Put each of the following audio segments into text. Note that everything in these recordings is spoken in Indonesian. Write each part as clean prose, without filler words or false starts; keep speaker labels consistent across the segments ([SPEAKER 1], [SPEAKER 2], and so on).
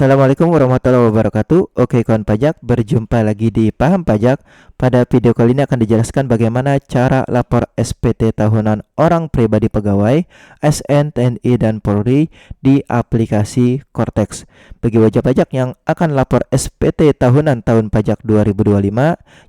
[SPEAKER 1] Assalamualaikum warahmatullahi wabarakatuh. Oke kawan pajak, berjumpa lagi di Paham Pajak. Pada video kali ini akan dijelaskan bagaimana cara lapor SPT tahunan orang pribadi pegawai, ASN, TNI, dan Polri di aplikasi Cortex. Bagi wajib pajak yang akan lapor SPT tahunan tahun pajak 2025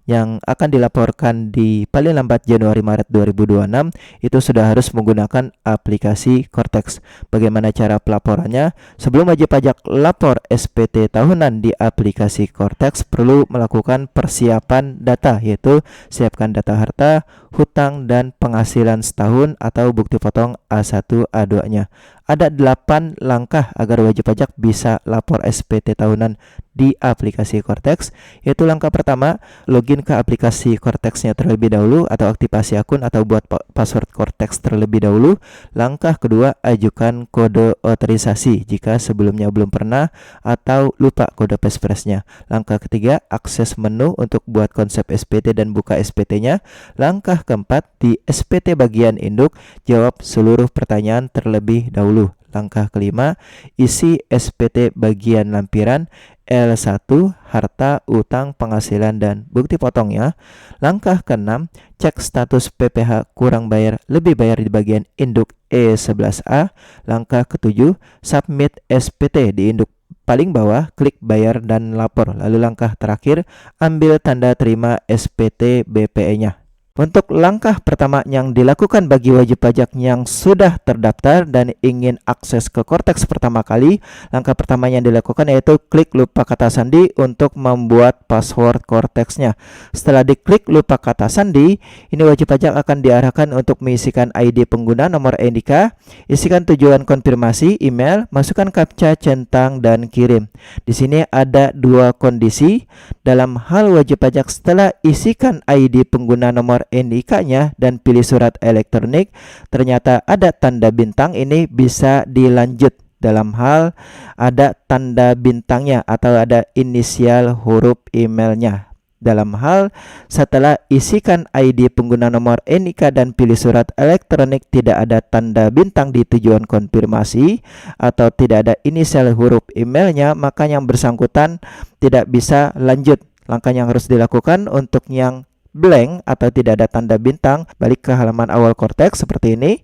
[SPEAKER 1] yang akan dilaporkan di paling lambat Januari-Maret 2026, itu sudah harus menggunakan aplikasi Cortex. Bagaimana cara pelaporannya? Sebelum wajib pajak lapor SPT tahunan di aplikasi Cortex, perlu melakukan persiapan data, yaitu siapkan data harta, hutang, dan penghasilan setahun atau bukti potong A1 A2-nya. Ada 8 langkah agar wajib pajak bisa lapor SPT tahunan di aplikasi Cortex, yaitu langkah pertama, login ke aplikasi Cortex-nya terlebih dahulu atau aktifasi akun atau buat password Cortex terlebih dahulu. Langkah kedua, ajukan kode otorisasi jika sebelumnya belum pernah atau lupa kode passphrase-nya. Langkah ketiga, akses menu untuk buat konsep SPT dan buka SPT-nya. Langkah keempat, di SPT bagian induk, jawab seluruh pertanyaan terlebih dahulu. Langkah kelima, isi SPT bagian lampiran L1, harta, utang, penghasilan, dan bukti potongnya. Langkah keenam, cek status PPh kurang bayar lebih bayar di bagian induk E11A. Langkah ketujuh, submit SPT di induk paling bawah, klik bayar dan lapor. Lalu langkah terakhir, ambil tanda terima SPT BPE-nya. Untuk langkah pertama yang dilakukan bagi wajib pajak yang sudah terdaftar dan ingin akses ke Cortex pertama kali, langkah pertama yang dilakukan yaitu klik lupa kata sandi untuk membuat password Cortex-nya. Setelah diklik lupa kata sandi, ini wajib pajak akan diarahkan untuk mengisikan ID pengguna, nomor NIK, isikan tujuan konfirmasi, email, masukkan captcha, centang, dan kirim. Di sini ada dua kondisi. Dalam hal wajib pajak setelah isikan ID pengguna, nomor NIK-nya, dan pilih surat elektronik, ternyata ada tanda bintang, ini bisa dilanjut. Dalam hal ada tanda bintangnya atau ada inisial huruf emailnya. Dalam hal setelah isikan ID pengguna, nomor NIK, dan pilih surat elektronik, tidak ada tanda bintang di tujuan konfirmasi atau tidak ada inisial huruf emailnya, maka yang bersangkutan tidak bisa lanjut. Langkah yang harus dilakukan untuk yang blank atau tidak ada tanda bintang, balik ke halaman awal Cortex seperti ini.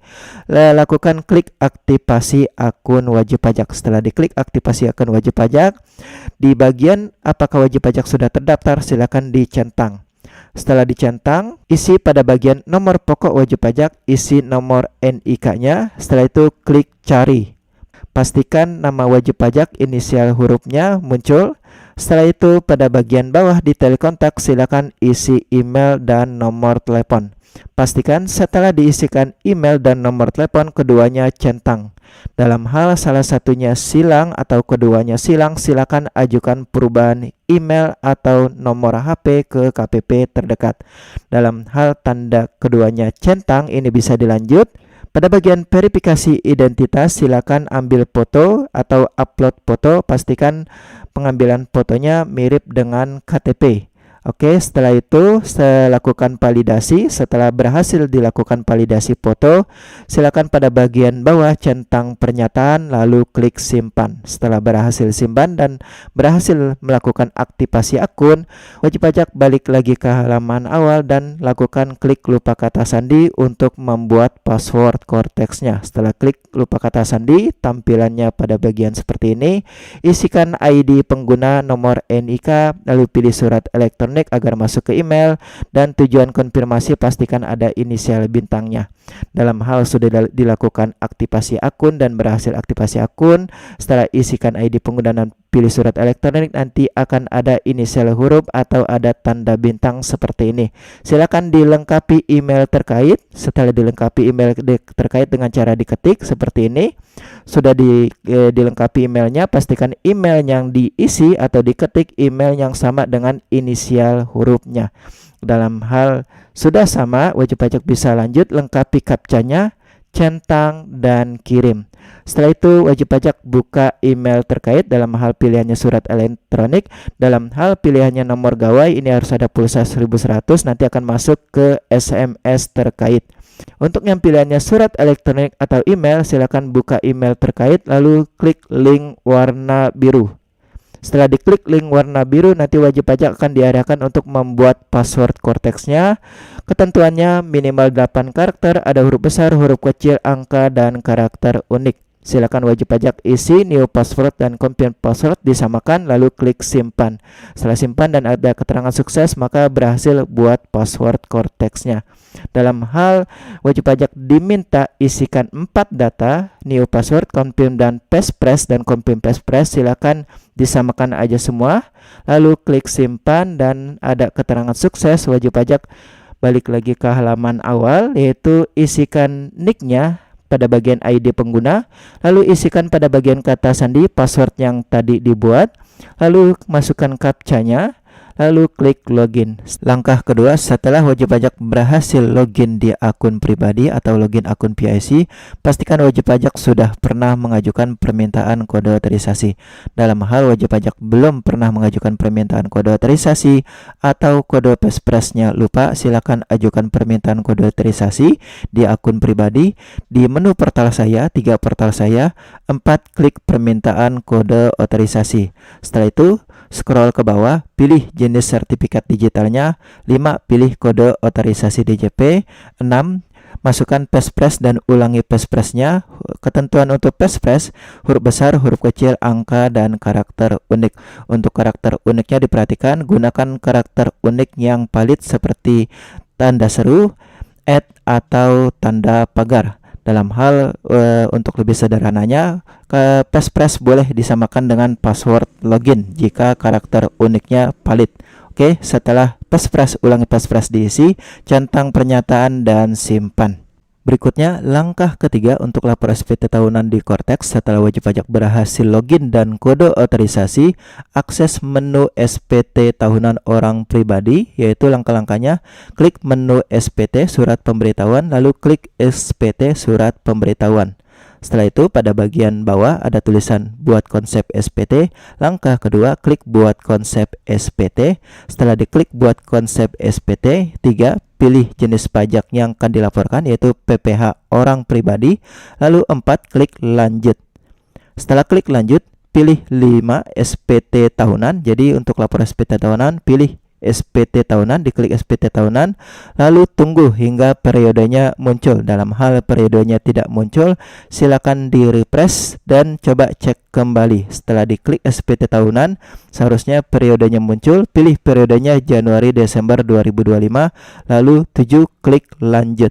[SPEAKER 1] Lakukan klik aktivasi akun wajib pajak. Setelah diklik aktivasi akun wajib pajak, di bagian apakah wajib pajak sudah terdaftar, silakan dicentang. Setelah dicentang, isi pada bagian nomor pokok wajib pajak, isi nomor NIK-nya. Setelah itu klik cari. Pastikan nama wajib pajak inisial hurufnya muncul. Setelah itu pada bagian bawah di telekontak, silakan isi email dan nomor telepon. Pastikan setelah diisikan email dan nomor telepon, keduanya centang. Dalam hal salah satunya silang atau keduanya silang, silakan ajukan perubahan email atau nomor HP ke KPP terdekat. Dalam hal tanda keduanya centang, ini bisa dilanjut. Pada bagian verifikasi identitas, silakan ambil foto atau upload foto. Pastikan pengambilan fotonya mirip dengan KTP. Oke, setelah itu saya lakukan validasi. Setelah berhasil dilakukan validasi foto, silakan pada bagian bawah centang pernyataan lalu klik simpan. Setelah berhasil simpan dan berhasil melakukan aktivasi akun, wajib pajak balik lagi ke halaman awal dan lakukan klik lupa kata sandi untuk membuat password Cortex-nya. Setelah klik lupa kata sandi, tampilannya pada bagian seperti ini. Isikan ID pengguna, nomor NIK, lalu pilih surat elektronik agar masuk ke email, dan tujuan konfirmasi pastikan ada inisial bintangnya. Dalam hal sudah dilakukan aktivasi akun dan berhasil aktivasi akun, setelah isikan ID pengguna dan pilih surat elektronik, nanti akan ada inisial huruf atau ada tanda bintang seperti ini. Silakan dilengkapi email terkait. Setelah dilengkapi email terkait dengan cara diketik seperti ini. Sudah dilengkapi emailnya, pastikan email yang diisi atau diketik email yang sama dengan inisial hurufnya. Dalam hal sudah sama, wajib pajak bisa lanjut, lengkapi captcha-nya, centang, dan kirim. Setelah itu wajib pajak buka email terkait. Dalam hal pilihannya surat elektronik, dalam hal pilihannya nomor gawai, ini harus ada pulsa 1100, nanti akan masuk ke SMS terkait. Untuk yang pilihannya surat elektronik atau email, silakan buka email terkait lalu klik link warna biru. Setelah diklik link warna biru, nanti wajib pajak akan diarahkan untuk membuat password Cortex-nya. Ketentuannya minimal 8 karakter, ada huruf besar, huruf kecil, angka, dan karakter unik. Silakan wajib pajak isi new password dan confirm password, disamakan, lalu klik simpan. Setelah simpan dan ada keterangan sukses, maka berhasil buat password Cortex-nya. Dalam hal wajib pajak diminta isikan 4 data, new password, confirm, dan passphrase dan confirm passphrase. Silakan disamakan aja semua, lalu klik simpan dan ada keterangan sukses. Wajib pajak balik lagi ke halaman awal, yaitu isikan nicknya pada bagian ID pengguna, lalu isikan pada bagian kata sandi password yang tadi dibuat, lalu masukkan captcha-nya, lalu klik login. Langkah kedua, setelah wajib pajak berhasil login di akun pribadi atau login akun PIC, pastikan wajib pajak sudah pernah mengajukan permintaan kode otorisasi. Dalam hal wajib pajak belum pernah mengajukan permintaan kode otorisasi atau kode passphrase-nya lupa, silakan ajukan permintaan kode otorisasi di akun pribadi. Di menu portal saya, 3 portal saya, 4 klik permintaan kode otorisasi. Setelah itu scroll ke bawah, pilih jenis sertifikat digitalnya, 5 pilih kode otorisasi DJP, 6 masukkan passphrase dan ulangi passphrase-nya. Ketentuan untuk passphrase, huruf besar, huruf kecil, angka, dan karakter unik. Untuk karakter uniknya diperhatikan, gunakan karakter unik yang valid seperti tanda seru, atau tanda pagar. Dalam hal untuk lebih sederhananya, passphrase boleh disamakan dengan password login jika karakter uniknya valid. Oke, setelah passphrase, ulangi passphrase diisi, centang pernyataan, dan simpan. Berikutnya, langkah ketiga untuk lapor SPT tahunan di Cortex. Setelah wajib pajak berhasil login dan kode otorisasi, akses menu SPT tahunan orang pribadi, yaitu langkah-langkahnya, klik menu SPT surat pemberitahuan, lalu klik SPT surat pemberitahuan. Setelah itu pada bagian bawah ada tulisan buat konsep SPT. Langkah kedua, klik buat konsep SPT. Setelah diklik buat konsep SPT, 3 pilih jenis pajak yang akan dilaporkan, yaitu PPh orang pribadi. Lalu 4 klik lanjut. Setelah klik lanjut, pilih 5 SPT tahunan. Jadi untuk lapor SPT tahunan, pilih SPT tahunan, diklik SPT tahunan, lalu tunggu hingga periodenya muncul. Dalam hal periodenya tidak muncul, silakan di refresh dan coba cek kembali. Setelah diklik SPT tahunan, seharusnya periodenya muncul. Pilih periodenya Januari Desember 2025, lalu 7 klik lanjut.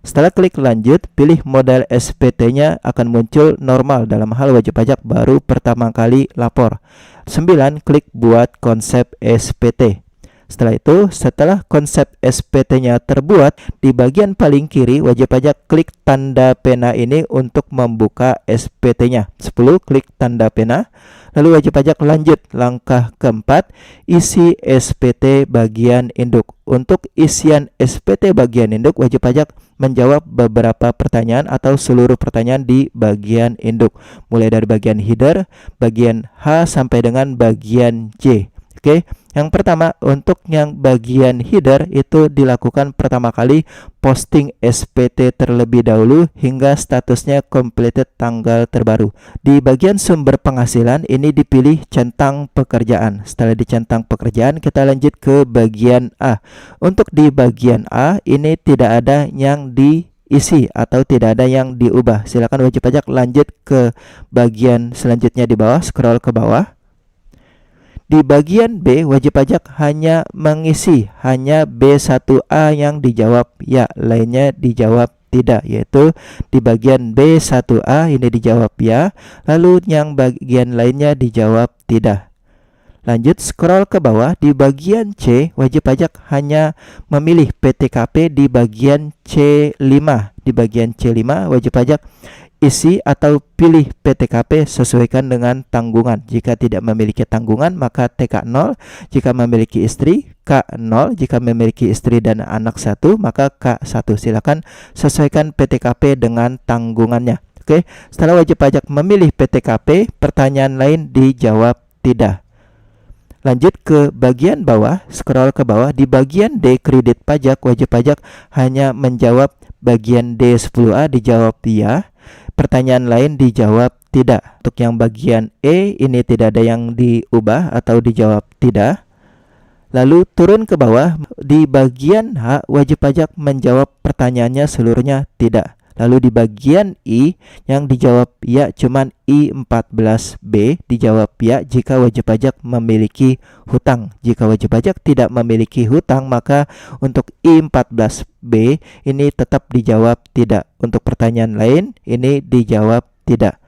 [SPEAKER 1] Setelah klik lanjut, pilih model SPT-nya akan muncul normal dalam hal wajib pajak baru pertama kali lapor. 9 klik buat konsep SPT. Setelah itu, setelah konsep SPT-nya terbuat, di bagian paling kiri wajib pajak klik tanda pena ini untuk membuka SPT-nya. 10 klik tanda pena. Lalu wajib pajak lanjut. Langkah keempat, isi SPT bagian induk. Untuk isian SPT bagian induk, wajib pajak menjawab beberapa pertanyaan atau seluruh pertanyaan di bagian induk, mulai dari bagian header, bagian H sampai dengan bagian J. Oke, yang pertama untuk yang bagian header itu dilakukan pertama kali posting SPT terlebih dahulu hingga statusnya completed tanggal terbaru. Di bagian sumber penghasilan ini dipilih centang pekerjaan. Setelah dicentang pekerjaan, kita lanjut ke bagian A. Untuk di bagian A ini tidak ada yang diisi atau tidak ada yang diubah. Silakan wajib pajak lanjut ke bagian selanjutnya di bawah, scroll ke bawah. Di bagian B, wajib pajak hanya mengisi hanya B1A yang dijawab ya, lainnya dijawab tidak, yaitu di bagian B1A ini dijawab ya, lalu yang bagian lainnya dijawab tidak. Lanjut scroll ke bawah, di bagian C wajib pajak hanya memilih PTKP di bagian C5. Di bagian C5 wajib pajak isi atau pilih PTKP sesuaikan dengan tanggungan. Jika tidak memiliki tanggungan maka TK 0, jika memiliki istri K 0, jika memiliki istri dan anak 1 maka K 1. Silakan sesuaikan PTKP dengan tanggungannya. Oke, setelah wajib pajak memilih PTKP, pertanyaan lain dijawab tidak. Lanjut ke bagian bawah, scroll ke bawah. Di bagian D kredit pajak, wajib pajak hanya menjawab bagian D10A dijawab ya. pertanyaan lain dijawab tidak. Untuk yang bagian E ini tidak ada yang diubah atau dijawab tidak. Lalu turun ke bawah, di bagian H wajib pajak menjawab pertanyaannya seluruhnya tidak. Lalu di bagian I yang dijawab ya cuman I14B dijawab ya jika wajib pajak memiliki hutang. Jika wajib pajak tidak memiliki hutang, maka untuk I14B ini tetap dijawab tidak. Untuk pertanyaan lain ini dijawab tidak.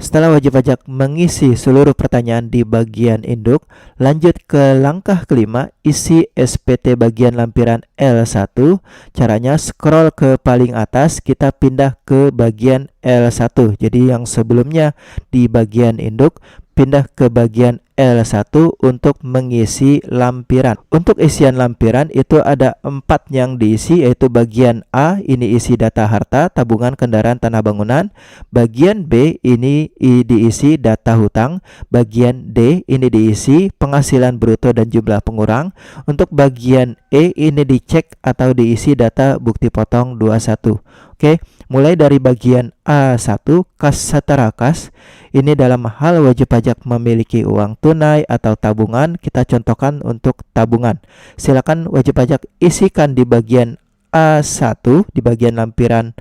[SPEAKER 1] Setelah wajib pajak mengisi seluruh pertanyaan di bagian induk, lanjut ke langkah kelima, isi SPT bagian lampiran L1. Caranya scroll ke paling atas, kita pindah ke bagian L1. Jadi yang sebelumnya di bagian induk, pindah ke bagian L1 untuk mengisi lampiran. Untuk isian lampiran itu ada 4 yang diisi, yaitu bagian A ini isi data harta, tabungan, kendaraan, tanah bangunan. Bagian B ini diisi data hutang. Bagian D ini diisi penghasilan bruto dan jumlah pengurang. Untuk bagian E ini dicek atau diisi data bukti potong 21. Oke, mulai dari bagian A1, kas setara kas. Ini dalam hal wajib pajak memiliki uang tunai atau tabungan, kita contohkan untuk tabungan. Silakan wajib pajak isikan di bagian A1, di bagian lampiran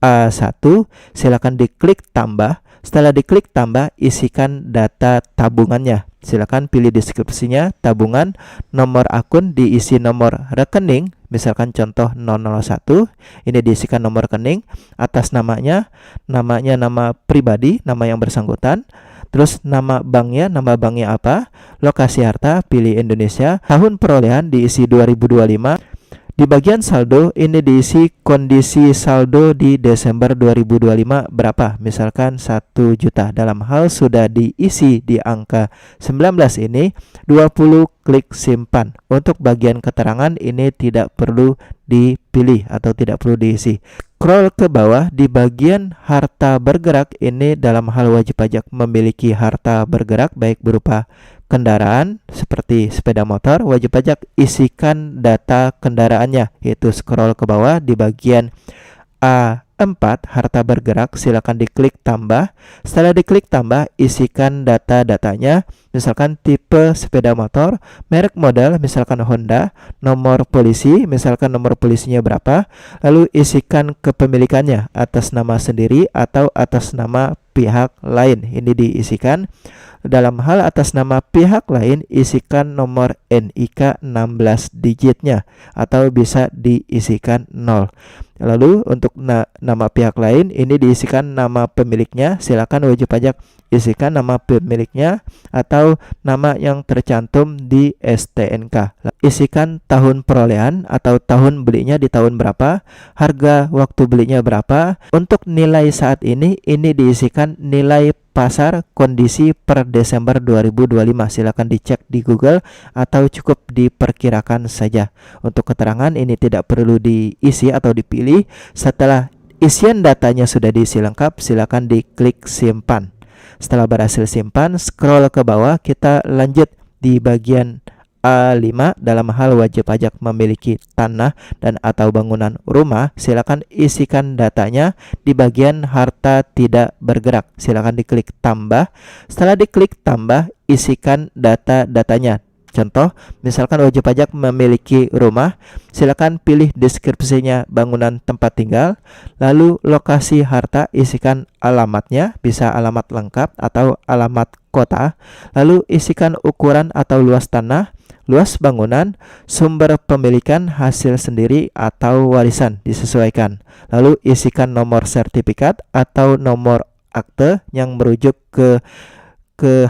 [SPEAKER 1] A1, silakan diklik tambah. Setelah diklik tambah, isikan data tabungannya. Silakan pilih deskripsinya, tabungan, nomor akun diisi nomor rekening, misalkan contoh 001, ini diisikan nomor rekening, atas namanya nama pribadi, nama yang bersangkutan, terus nama banknya apa, lokasi harta, pilih Indonesia, tahun perolehan diisi 2025. Di bagian saldo ini diisi kondisi saldo di Desember 2025 berapa, misalkan 1 juta. Dalam hal sudah diisi di angka 19 ini 20, klik simpan. Untuk bagian keterangan ini tidak perlu dipilih atau tidak perlu diisi. Scroll ke bawah, di bagian harta bergerak ini dalam hal wajib pajak memiliki harta bergerak baik berupa kendaraan seperti sepeda motor, wajib pajak isikan data kendaraannya, yaitu scroll ke bawah di bagian A4 harta bergerak, silakan diklik tambah. Setelah diklik tambah, isikan data-datanya, misalkan tipe sepeda motor, merek model misalkan Honda, nomor polisi misalkan nomor polisinya berapa, lalu isikan kepemilikannya atas nama sendiri atau atas nama pihak lain. Ini diisikan. Dalam hal atas nama pihak lain, isikan nomor NIK 16 digitnya atau bisa diisikan 0. Lalu untuk nama pihak lain ini diisikan nama pemiliknya, silakan wajib pajak isikan nama pemiliknya atau nama yang tercantum di STNK. Isikan tahun perolehan atau tahun belinya di tahun berapa, harga waktu belinya berapa. Untuk nilai saat ini diisikan nilai pasar kondisi per Desember 2025. Silakan dicek di Google atau cukup diperkirakan saja. Untuk keterangan ini tidak perlu diisi atau dipilih. Setelah isian datanya sudah diisi lengkap, silakan diklik simpan. Setelah berhasil simpan, scroll ke bawah, kita lanjut di bagian A5 dalam hal wajib pajak memiliki tanah dan atau bangunan rumah. Silakan isikan datanya di bagian harta tidak bergerak. Silakan diklik tambah. Setelah diklik tambah, isikan data-datanya. Contoh, misalkan wajib pajak memiliki rumah, silakan pilih deskripsinya bangunan tempat tinggal, lalu lokasi harta isikan alamatnya, bisa alamat lengkap atau alamat kota, lalu isikan ukuran atau luas tanah, luas bangunan, sumber pemilikan, hasil sendiri atau warisan disesuaikan. Lalu isikan nomor sertifikat atau nomor akte yang merujuk ke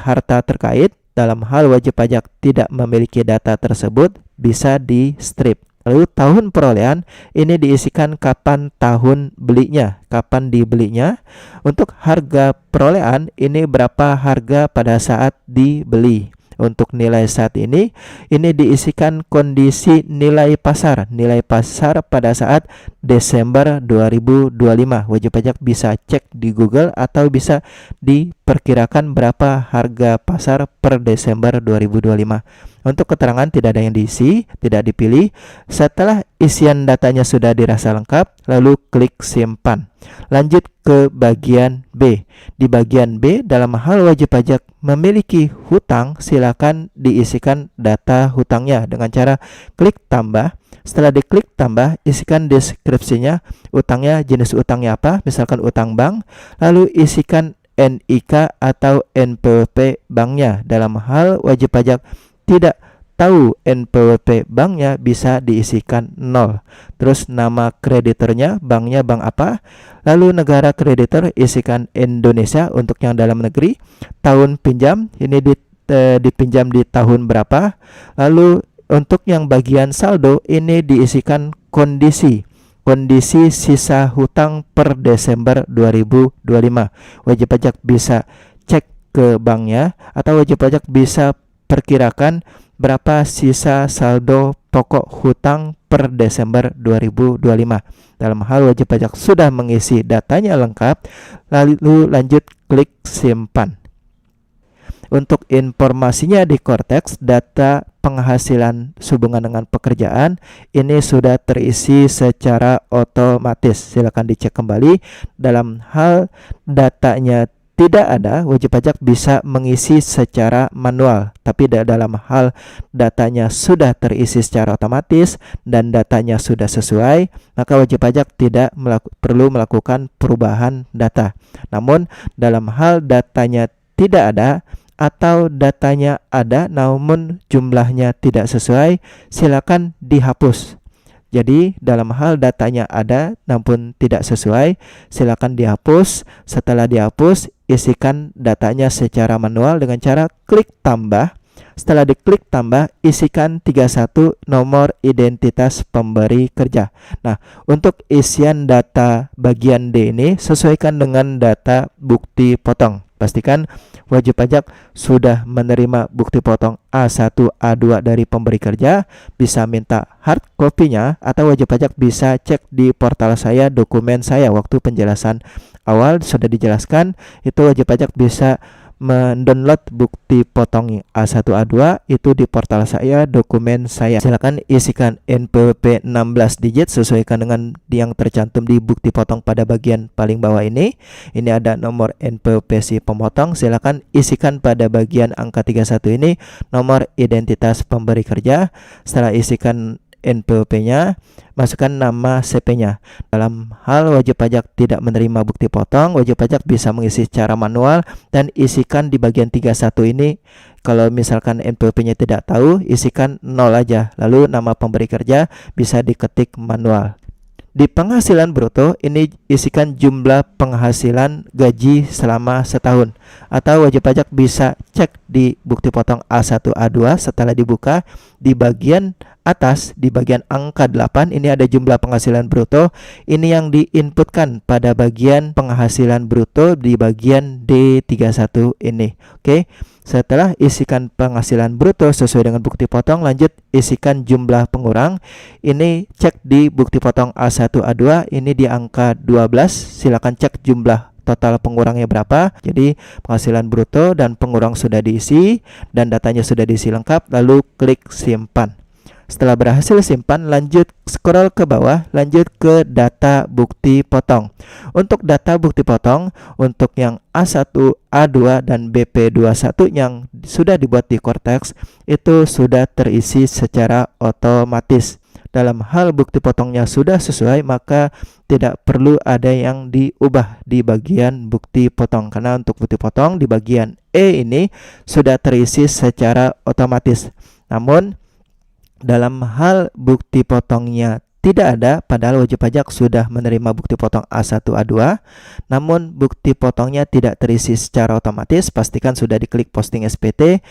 [SPEAKER 1] harta terkait. Dalam hal wajib pajak tidak memiliki data tersebut, bisa di strip. Lalu tahun perolehan ini diisikan kapan tahun belinya, kapan dibelinya. Untuk harga perolehan ini berapa harga pada saat dibeli. Untuk nilai saat ini diisikan kondisi nilai pasar pada saat Desember 2025. Wajib pajak bisa cek di Google atau bisa diperkirakan berapa harga pasar per Desember 2025. Untuk keterangan tidak ada yang diisi, tidak dipilih. Setelah isian datanya sudah dirasa lengkap, lalu klik simpan. Lanjut ke bagian B. Di bagian B, dalam hal wajib pajak memiliki hutang, silakan diisikan data hutangnya dengan cara klik tambah. Setelah diklik tambah, isikan deskripsinya, utangnya jenis utangnya apa, misalkan utang bank, lalu isikan NIK atau NPWP banknya. Dalam hal wajib pajak tidak tahu NPWP banknya, bisa diisikan 0. Terus nama kreditornya, banknya bank apa, lalu negara kreditor isikan Indonesia untuk yang dalam negeri, tahun pinjam ini dipinjam di tahun berapa, lalu untuk yang bagian saldo ini diisikan kondisi sisa hutang per Desember 2025. Wajib pajak bisa cek ke banknya atau wajib pajak bisa perkirakan berapa sisa saldo pokok hutang per Desember 2025. Dalam hal wajib pajak sudah mengisi datanya lengkap, lalu lanjut klik simpan. Untuk informasinya di Cortex, data penghasilan sehubungan dengan pekerjaan ini sudah terisi secara otomatis. Silakan dicek kembali. Dalam hal datanya tidak ada, wajib pajak bisa mengisi secara manual. Tapi dalam hal datanya sudah terisi secara otomatis dan datanya sudah sesuai, maka wajib pajak tidak perlu melakukan perubahan data. Namun dalam hal datanya tidak ada atau datanya ada namun jumlahnya tidak sesuai, silakan dihapus. Jadi dalam hal datanya ada namun tidak sesuai, silakan dihapus. Setelah dihapus, isikan datanya secara manual dengan cara klik tambah. Setelah diklik tambah, isikan 31 nomor identitas pemberi kerja. Nah, untuk isian data bagian D ini sesuaikan dengan data bukti potong. Pastikan wajib pajak sudah menerima bukti potong A1, A2 dari pemberi kerja. Bisa minta hard copy-nya atau wajib pajak bisa cek di portal saya, dokumen saya. Waktu penjelasan awal sudah dijelaskan, itu wajib pajak bisa mendownload bukti potong A1, A2 itu di portal saya, dokumen saya. Silakan isikan NPWP 16 digit sesuaikan dengan yang tercantum di bukti potong pada bagian paling bawah ini. Ini ada nomor NPWP si pemotong. Silakan isikan pada bagian angka 31 ini nomor identitas pemberi kerja. Setelah isikan NPWP-nya, masukkan nama CP-nya. Dalam hal wajib pajak tidak menerima bukti potong, wajib pajak bisa mengisi secara manual dan isikan di bagian 31 ini. Kalau misalkan NPWP-nya tidak tahu, isikan 0 aja. Lalu nama pemberi kerja bisa diketik manual. Di penghasilan bruto ini isikan jumlah penghasilan gaji selama setahun. Atau wajib pajak bisa cek di bukti potong A1, A2. Setelah dibuka di bagian atas, di bagian angka 8 ini ada jumlah penghasilan bruto. Ini yang diinputkan pada bagian penghasilan bruto di bagian D31 ini. Oke. Setelah isikan penghasilan bruto sesuai dengan bukti potong, lanjut isikan jumlah pengurang. Ini cek di bukti potong A1, A2 ini di angka 12. Silakan cek jumlah total pengurangnya berapa. Jadi penghasilan bruto dan pengurang sudah diisi dan datanya sudah diisi lengkap, lalu klik simpan. Setelah berhasil simpan, lanjut scroll ke bawah, lanjut ke data bukti potong. Untuk data bukti potong, untuk yang A1, A2, dan BP21 yang sudah dibuat di Cortex, itu sudah terisi secara otomatis. Dalam hal bukti potongnya sudah sesuai, maka tidak perlu ada yang diubah di bagian bukti potong. Karena untuk bukti potong di bagian E ini sudah terisi secara otomatis. Namun dalam hal bukti potongnya tidak ada, padahal wajib pajak sudah menerima bukti potong A1, A2, namun bukti potongnya tidak terisi secara otomatis, pastikan sudah diklik posting SPT.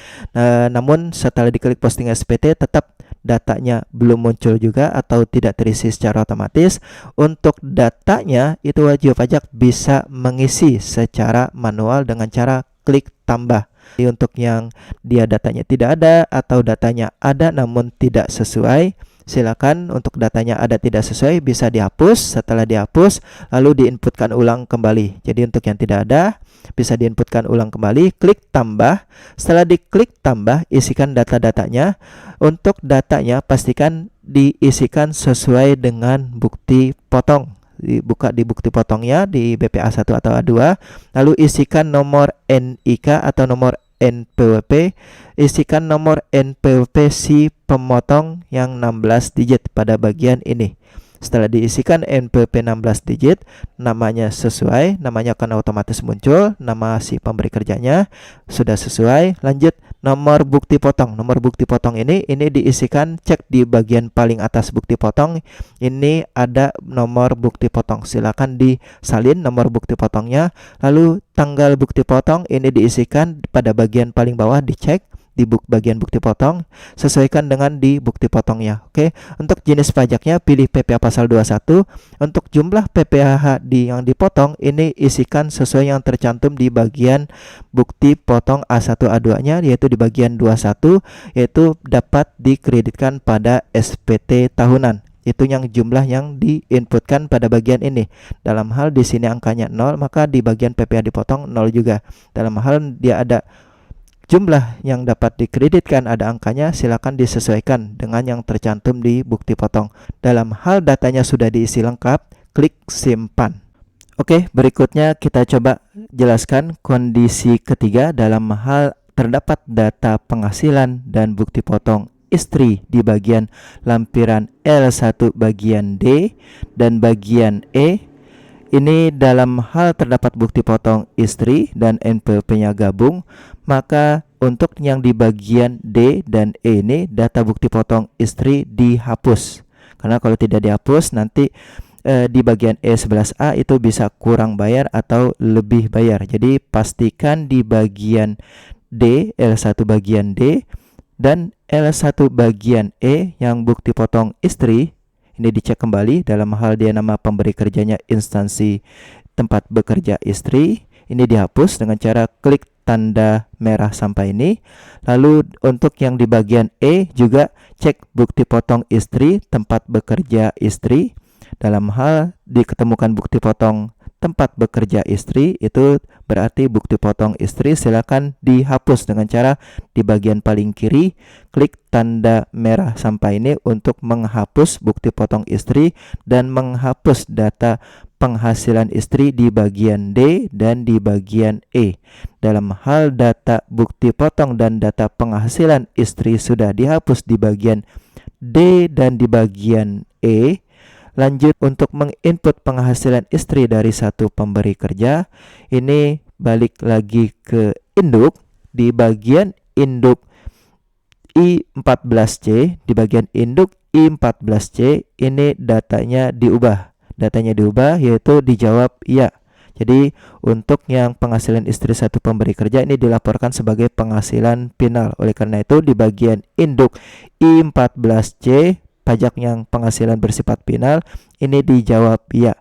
[SPEAKER 1] Namun setelah diklik posting SPT tetap datanya belum muncul juga atau tidak terisi secara otomatis. Untuk datanya itu wajib pajak bisa mengisi secara manual dengan cara klik tambah. Untuk yang dia datanya tidak ada atau datanya ada namun tidak sesuai, silakan untuk datanya ada tidak sesuai bisa dihapus. Setelah dihapus lalu diinputkan ulang kembali. Jadi untuk yang tidak ada bisa diinputkan ulang kembali, klik tambah. Setelah diklik tambah, isikan data-datanya. Untuk datanya pastikan diisikan sesuai dengan bukti potong. Dibuka di bukti potongnya di BPA 1 atau A2, lalu isikan nomor NIK atau nomor NPWP, isikan nomor NPWP si pemotong yang 16 digit pada bagian ini. Setelah diisikan NPWP 16 digit, namanya sesuai, namanya akan otomatis muncul, nama si pemberi kerjanya sudah sesuai. Lanjut nomor bukti potong. Nomor bukti potong ini diisikan, cek di bagian paling atas bukti potong. Ini ada nomor bukti potong. Silakan disalin nomor bukti potongnya. Lalu tanggal bukti potong ini diisikan pada bagian paling bawah, dicek di bagian bukti potong, sesuaikan dengan di bukti potongnya. Oke, untuk jenis pajaknya pilih PPh pasal 21. Untuk jumlah PPh yang dipotong ini isikan sesuai yang tercantum di bagian bukti potong A1 A2-nya, yaitu di bagian 21, yaitu dapat dikreditkan pada SPT tahunan. Itu yang jumlah yang diinputkan pada bagian ini. Dalam hal di sini angkanya 0, maka di bagian PPh dipotong 0 juga. Dalam hal dia ada jumlah yang dapat dikreditkan ada angkanya, silakan disesuaikan dengan yang tercantum di bukti potong. Dalam hal datanya sudah diisi lengkap, klik simpan. Oke, berikutnya kita coba jelaskan kondisi ketiga dalam hal terdapat data penghasilan dan bukti potong istri di bagian lampiran L1 bagian D dan bagian E. Ini dalam hal terdapat bukti potong istri dan NPWP-nya gabung, maka untuk yang di bagian D dan E ini data bukti potong istri dihapus. Karena kalau tidak dihapus nanti di bagian E11A itu bisa kurang bayar atau lebih bayar. Jadi pastikan di bagian D, L1 bagian D dan L1 bagian E yang bukti potong istri ini dicek kembali dalam hal dia nama pemberi kerjanya instansi tempat bekerja istri. Ini dihapus dengan cara klik tanda merah sampai ini. Lalu untuk yang di bagian E juga cek bukti potong istri tempat bekerja istri. Dalam hal diketemukan bukti potong tempat bekerja istri, itu berarti bukti potong istri silakan dihapus dengan cara di bagian paling kiri klik tanda merah sampai ini untuk menghapus bukti potong istri dan menghapus data penghasilan istri di bagian D dan di bagian E. Dalam hal data bukti potong dan data penghasilan istri sudah dihapus di bagian D dan di bagian E, lanjut untuk menginput penghasilan istri dari satu pemberi kerja. Ini balik lagi ke induk. Di bagian induk I14C, di bagian induk I14C ini datanya diubah. Datanya diubah yaitu dijawab ya. Jadi untuk yang penghasilan istri satu pemberi kerja ini dilaporkan sebagai penghasilan final. Oleh karena itu di bagian induk I14C pajak yang penghasilan bersifat final ini dijawab ya.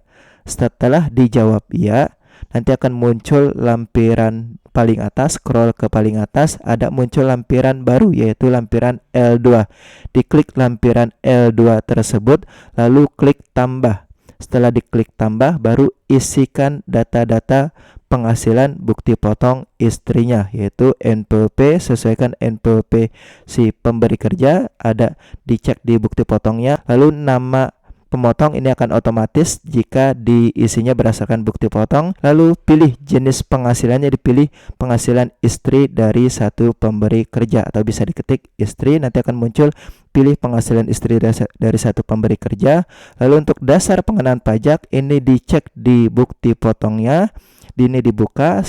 [SPEAKER 1] Setelah dijawab ya, nanti akan muncul lampiran paling atas, scroll ke paling atas, ada muncul lampiran baru yaitu lampiran L2. Diklik lampiran L2 tersebut, lalu klik tambah. Setelah diklik tambah, baru isikan data-data penghasilan bukti potong istrinya yaitu NPWP, sesuaikan NPWP si pemberi kerja, ada dicek di bukti potongnya. Lalu nama pemotong ini akan otomatis jika diisinya berdasarkan bukti potong. Lalu pilih jenis penghasilannya, dipilih penghasilan istri dari satu pemberi kerja atau bisa diketik istri, nanti akan muncul pilih penghasilan istri dari satu pemberi kerja. Lalu untuk dasar pengenaan pajak ini dicek di bukti potongnya, ini dibuka,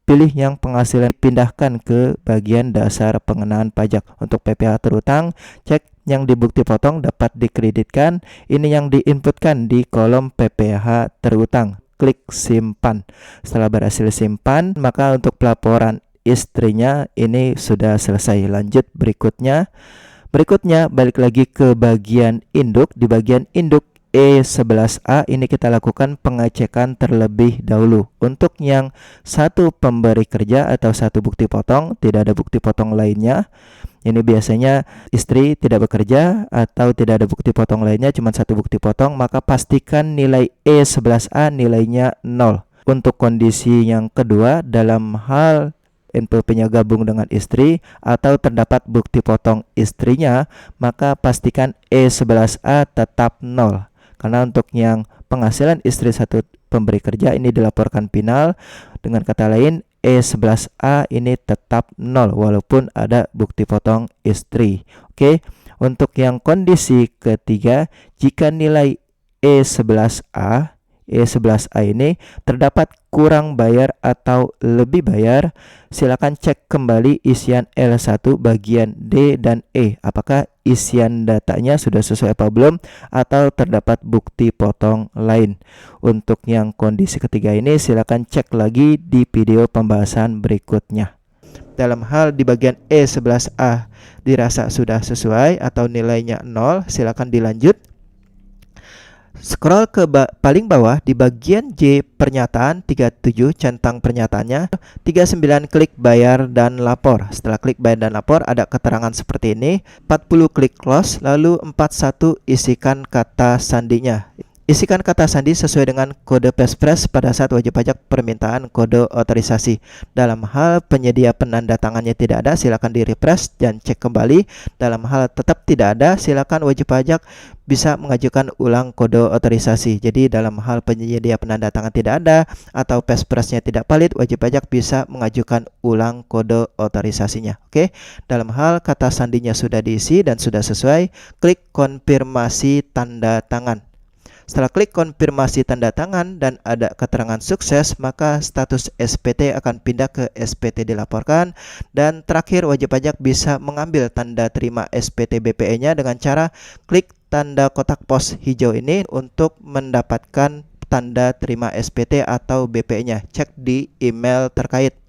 [SPEAKER 1] pilih yang penghasilan pindahkan ke bagian dasar pengenaan pajak. Untuk PPh terutang, cek yang di bukti potong dapat dikreditkan, ini yang diinputkan di kolom PPh terutang. Klik simpan. Setelah berhasil simpan, maka untuk pelaporan istrinya ini sudah selesai. Lanjut berikutnya balik lagi ke bagian induk. Di bagian induk E11A ini kita lakukan pengecekan terlebih dahulu. Untuk yang satu pemberi kerja atau satu bukti potong, tidak ada bukti potong lainnya. Ini biasanya istri tidak bekerja atau tidak ada bukti potong lainnya, cuma satu bukti potong, maka pastikan nilai E11A nilainya 0. Untuk kondisi yang kedua, dalam hal NPWP-nya gabung dengan istri atau terdapat bukti potong istrinya, maka pastikan E11A tetap 0. Karena untuk yang penghasilan istri satu pemberi kerja ini dilaporkan final, dengan kata lain E11A ini tetap 0 walaupun ada bukti potong istri. Oke, untuk yang kondisi ketiga, jika nilai E11A ini terdapat kurang bayar atau lebih bayar, silakan cek kembali isian L1 bagian D dan E. Apakah isian datanya sudah sesuai apa belum, atau terdapat bukti potong lain. Untuk yang kondisi ketiga ini silakan cek lagi di video pembahasan berikutnya. Dalam hal di bagian E11A dirasa sudah sesuai atau nilainya 0, silakan dilanjut. Scroll ke paling bawah di bagian J pernyataan 37 centang pernyataannya, 39 klik bayar dan lapor. Setelah klik bayar dan lapor ada keterangan seperti ini, 40 klik close, lalu 41 isikan kata sandinya. Isikan kata sandi sesuai dengan kode Pespres pada saat wajib pajak permintaan kode otorisasi. Dalam hal penyedia penanda tangannya tidak ada, silakan di-refresh dan cek kembali. Dalam hal tetap tidak ada, silakan wajib pajak bisa mengajukan ulang kode otorisasi. Jadi dalam hal penyedia penanda tangan tidak ada atau Pespresnya tidak valid, wajib pajak bisa mengajukan ulang kode otorisasinya. Oke. Dalam hal kata sandinya sudah diisi dan sudah sesuai, klik konfirmasi tanda tangan. Setelah klik konfirmasi tanda tangan dan ada keterangan sukses, maka status SPT akan pindah ke SPT dilaporkan. Dan terakhir, wajib pajak bisa mengambil tanda terima SPT BPE-nya dengan cara klik tanda kotak pos hijau ini untuk mendapatkan tanda terima SPT atau BPE-nya. Cek di email terkait.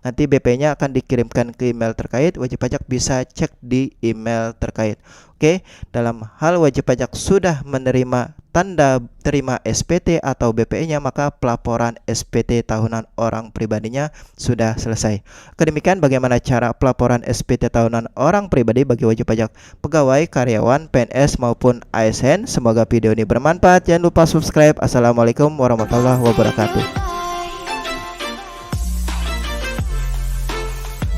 [SPEAKER 1] Nanti BPE-nya akan dikirimkan ke email terkait. Wajib pajak bisa cek di email terkait. Oke, dalam hal wajib pajak sudah menerima tanda terima SPT atau BPE-nya, maka pelaporan SPT tahunan orang pribadinya sudah selesai. Demikian bagaimana cara pelaporan SPT tahunan orang pribadi bagi wajib pajak pegawai, karyawan, PNS maupun ASN. Semoga video ini bermanfaat. Jangan lupa subscribe. Assalamualaikum warahmatullahi wabarakatuh.